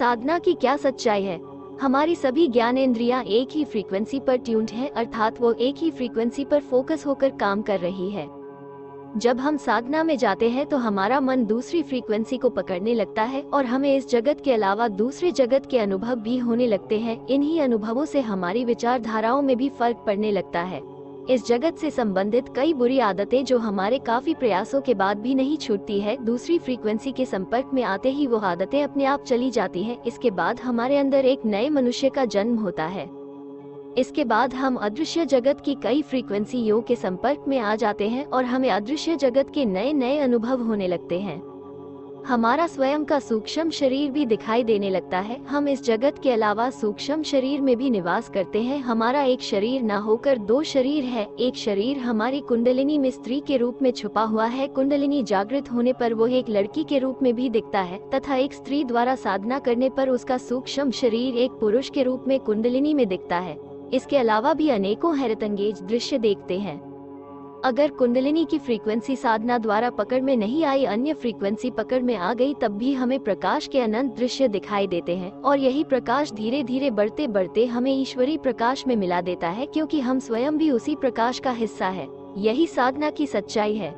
साधना की क्या सच्चाई है? हमारी सभी ज्ञानेंद्रियां एक ही फ्रीक्वेंसी पर ट्यून्ड है, अर्थात वो एक ही फ्रीक्वेंसी पर फोकस होकर काम कर रही है। जब हम साधना में जाते हैं तो हमारा मन दूसरी फ्रीक्वेंसी को पकड़ने लगता है और हमें इस जगत के अलावा दूसरे जगत के अनुभव भी होने लगते हैं। इन्हीं अनुभवों से हमारी विचारधाराओं में भी फर्क पड़ने लगता है। इस जगत से संबंधित कई बुरी आदतें जो हमारे काफी प्रयासों के बाद भी नहीं छूटती है, दूसरी फ्रीक्वेंसी के संपर्क में आते ही वो आदतें अपने आप चली जाती हैं। इसके बाद हमारे अंदर एक नए मनुष्य का जन्म होता है। इसके बाद हम अदृश्य जगत की कई फ्रीक्वेंसियों के संपर्क में आ जाते हैं और हमें अदृश्य जगत के नए नए अनुभव होने लगते हैं। हमारा स्वयं का सूक्ष्म शरीर भी दिखाई देने लगता है। हम इस जगत के अलावा सूक्ष्म शरीर में भी निवास करते हैं। हमारा एक शरीर न होकर दो शरीर है। एक शरीर हमारी कुंडलिनी में स्त्री के रूप में छुपा हुआ है। कुंडलिनी जागृत होने पर वो एक लड़की के रूप में भी दिखता है तथा एक स्त्री द्वारा साधना करने पर उसका सूक्ष्म शरीर एक पुरुष के रूप में कुंडलिनी में दिखता है। इसके अलावा भी अनेकों हैरतअंगेज दृश्य देखते हैं। अगर कुंडलिनी की फ्रीक्वेंसी साधना द्वारा पकड़ में नहीं आई, अन्य फ्रीक्वेंसी पकड़ में आ गई, तब भी हमें प्रकाश के अनंत दृश्य दिखाई देते हैं और यही प्रकाश धीरे धीरे बढ़ते बढ़ते हमें ईश्वरीय प्रकाश में मिला देता है, क्योंकि हम स्वयं भी उसी प्रकाश का हिस्सा है। यही साधना की सच्चाई है।